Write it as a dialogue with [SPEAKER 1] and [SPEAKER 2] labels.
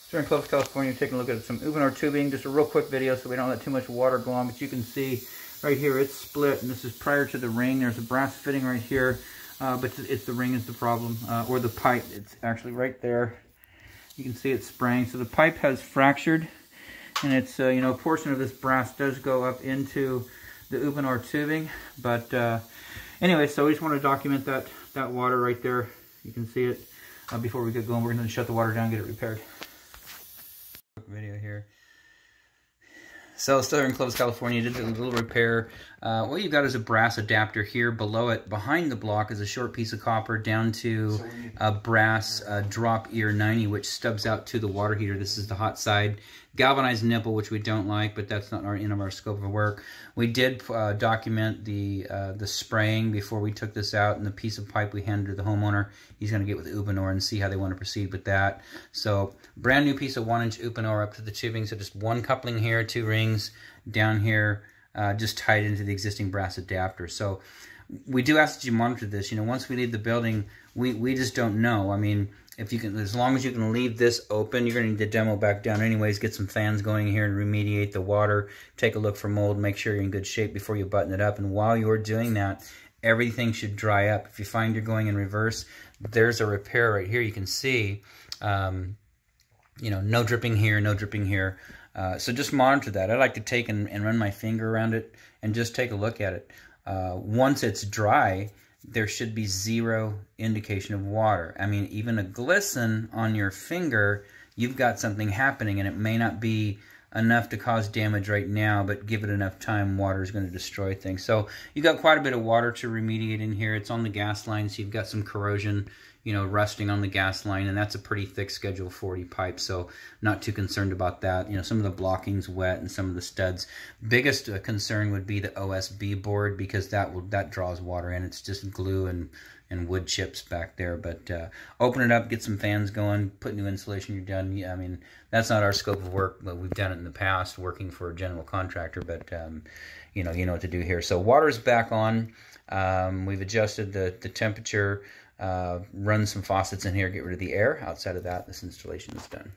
[SPEAKER 1] So we're in Clovis, California, taking a look at some Ubenor tubing. Just a real quick video so we don't let too much water go on, but you can see right here it's split, and this is prior to the ring. There's a brass fitting right here, but it's the ring is the problem, or the pipe. It's actually right there. You can see it's spraying. So the pipe has fractured, and it's, you know, a portion of this brass does go up into the Ubenor tubing. But anyway, so we just want to document that water right there. You can see it. Before we get going, we're going to shut the water down and get it repaired. Video here. So still here in Clovis, California, did a little repair. What you've got is a brass adapter here. Below it, behind the block, is a short piece of copper down to a brass drop ear 90, which stubs out to the water heater. This is the hot side. Galvanized nipple, which we don't like, but that's not in our scope of work. We did document the spraying before we took this out, and the piece of pipe we handed to the homeowner. He's going to get with Ubenor and see how they want to proceed with that. So brand new piece of 1-inch Ubenor up to the tubing. So just one coupling here, 2 rings down here, just tied into the existing brass adapter. So we do ask that you monitor this. You know, once we leave the building, we just don't know. I mean, if you can, as long as you can leave this open, you're going to need the demo back down anyways. Get some fans going here and remediate the water. Take a look for mold. Make sure you're in good shape before you button it up. And while you're doing that, everything should dry up. If you find you're going in reverse, there's a repair right here. You can see, you know, no dripping here, no dripping here. So just monitor that. I like to take and run my finger around it and just take a look at it. Once it's dry, there should be zero indication of water. I mean, even a glisten on your finger, you've got something happening, and it may not be enough to cause damage right now, but give it enough time, water is going to destroy things. So you've got quite a bit of water to remediate in here. It's on the gas line, so you've got some corrosion, you know, rusting on the gas line, and that's a pretty thick Schedule 40 pipe, so not too concerned about that. You know, some of the blocking's wet and some of the studs. Biggest concern would be the OSB board, because that draws water in. It's just glue and wood chips back there. But open it up, get some fans going, put new insulation, you're done. Yeah, I mean, that's not our scope of work, but we've done it in the past working for a general contractor. But you know what to do here. So water's back on. We've adjusted the temperature. Run some faucets in here, get rid of the air. Outside of that, this installation is done.